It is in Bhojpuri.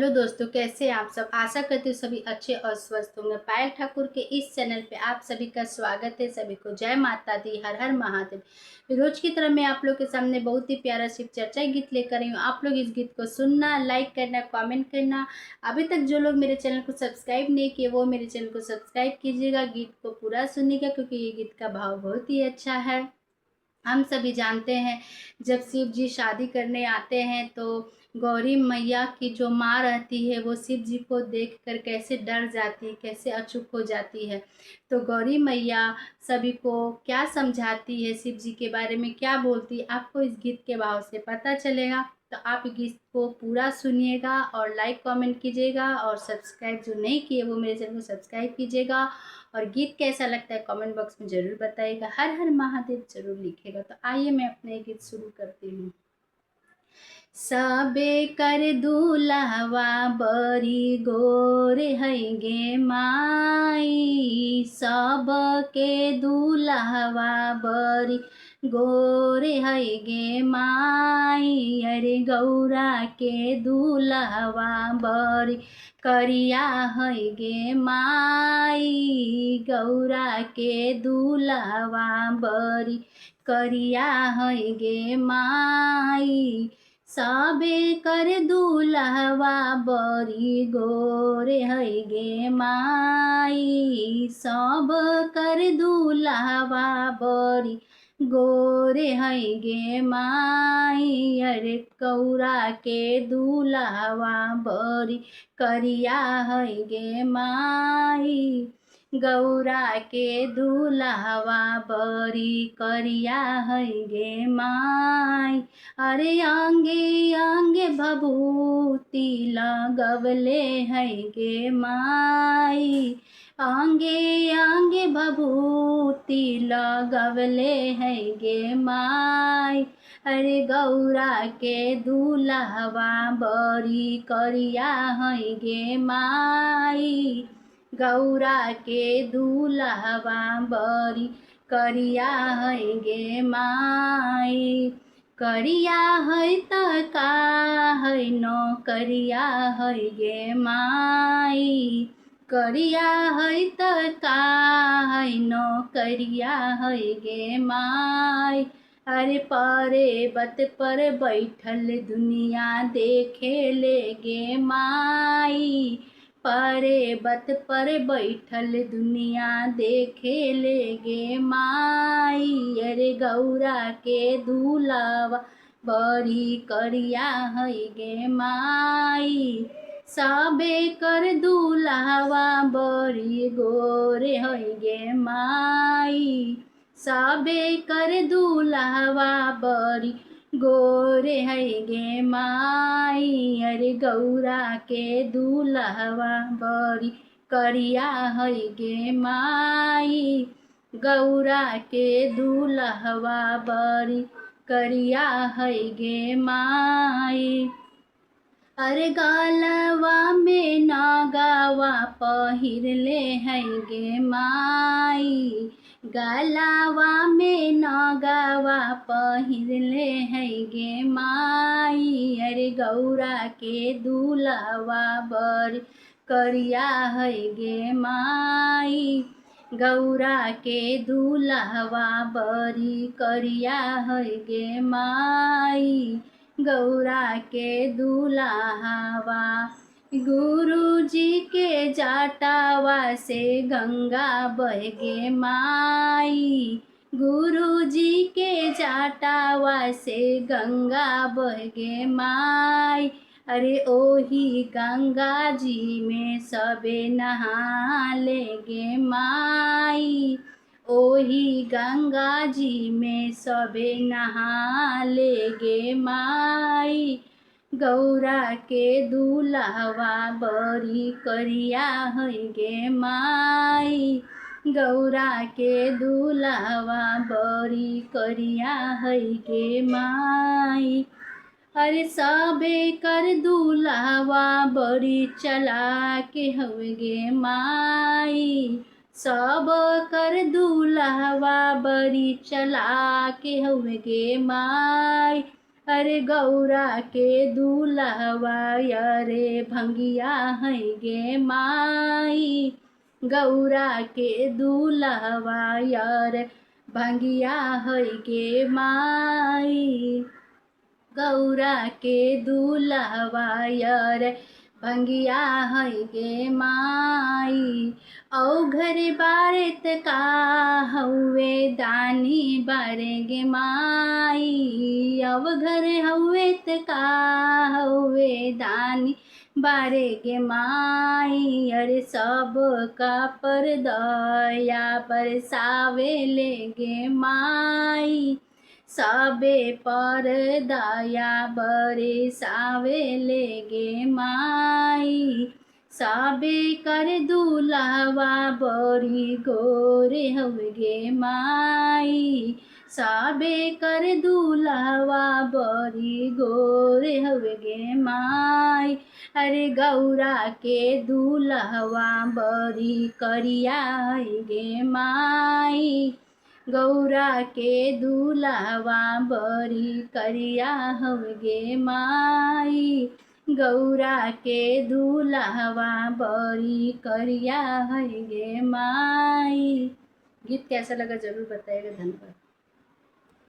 हेलो दोस्तों, कैसे हैं आप सब। आशा करती हूँ सभी अच्छे और स्वस्थ होंगे। पायल ठाकुर के इस चैनल पे आप सभी का स्वागत है। सभी को जय माता दी, हर हर महादेव। रोज की तरह मैं आप लोग के सामने बहुत ही प्यारा शिव चर्चा गीत लेकर आई हूँ। आप लोग इस गीत को सुनना, लाइक करना, कमेंट करना। अभी तक जो लोग मेरे चैनल को सब्सक्राइब नहीं किए वो मेरे चैनल को सब्सक्राइब कीजिएगा। गीत को पूरा सुनिएगा क्योंकि ये गीत का भाव बहुत ही अच्छा है। हम सभी जानते हैं जब शिव जी शादी करने आते हैं तो गौरी मैया की जो माँ रहती है वो शिव जी को देखकर कैसे डर जाती है, कैसे अचूक हो जाती है। तो गौरी मैया सभी को क्या समझाती है, शिव जी के बारे में क्या बोलती है, आपको इस गीत के भाव से पता चलेगा। तो आप गीत को पूरा सुनिएगा और लाइक कमेंट कीजिएगा और सब्सक्राइब जो नहीं किए वो मेरे चैनल को सब्सक्राइब कीजिएगा। और गीत कैसा लगता है कमेंट बॉक्स में ज़रूर बताइएगा। हर हर महादेव जरूर लिखेगा। तो आइए मैं अपने गीत शुरू करती हूँ। सबे कर दूल्हवा बरी गोरे है गे माई, सब के दूल्हवा बरी गोरे है गे माई। अरे गौरा के दूल्हवा बरी करिया है गे माई, गौरा के दूल्हवा बरी करिया है गे माई। सबे कर दूल्हवा बरी गोरे है गे माई, सब कर दूल्हवा बरी गोरे है गे माई। अरे गौरा के दूल्हवा बरी करिया है गे माई, गौरा के दूल्हवा बरी करिया है गे माई। अरे आंगे आंगे भभूति लगवले है गे माई, आंगे आंगे भभूति लगवले है गे माई। अरे गौरा के दूल्हवा बरी करिया है गे माई, गौरा के दूल्हवा बरी करिया है गे माई। करिया है त का है नो करिया है गे माई, करिया है त का है नो करिया है गे माई। अरे पर्वत पर बैठल दुनिया देखे ले गे माई, पर्वत पर बैठल दुनिया देखे ले गे माई। अरे गौरा के दूल्हवा बरी करिया है गे माई, सबे कर दूल्हवा बरी गोरे है गे माई, सबे कर दूल्हवा बरी गोरे है गे माई। अरे गौरा के दूल्हवा बरी करिया है गे माई, गौरा के दूल्हवा बरी करिया है गे माई। अरे गालवा में नागावा पहिरले है गे माई, गलावा में नागावा पहिरले है गे माई। अरे गौरा के दूल्हवा बरी करिया है गे माई, गौरा के दूल्हवा बरी करिया है गे माई, गौरा के दूल्हवा। गुरु जी के जाटावा से गंगा बह गे माई, गुरु जी के जाटावा से गंगा बह गे माई। अरे ओही गंगा जी में सबे नहा ले गे माई, ओही गंगा जी में सबे नहा ले गे माई। गौरा के दूल्हवा बरी करिया है गे माई, गौरा के दूल्हवा बरी करिया है गे माई। अरे सबे कर दूल्हवा बरी चला के हवे गे माई, सब कर दूल्हवा बरी चला के हवे गे माई। अरे गौरा के दूल्हवा अरे भंगिया है गे माई, गौरा के दूल्हवा अरे भंगिया है गे माई, गौरा के दूल्हवा अरे भंगिया है गे माई। औ घर बारत का हउए दानी बारे गे माई, अब घर हउए त का हउए दानी बारे गे माई। अरे सब का पर दया बरसावे ले गे माई, सबे पर दया बरसावे ले गे माई। सबे कर दूल्हवा बड़ी गोरे हउए गे माई, सबे कर दूल्हवा बड़ी गोरे हउए गे माई। अरे गौरा के दूल्हवा बड़ी करिया है गे माई, गौरा के दूल्हवा बड़ी करिया हउए गे माई, गौरा के दूल्हवा बड़ी करिया है गे माई। गीत कैसा लगा जरूर बताइएगा। धन्यवाद।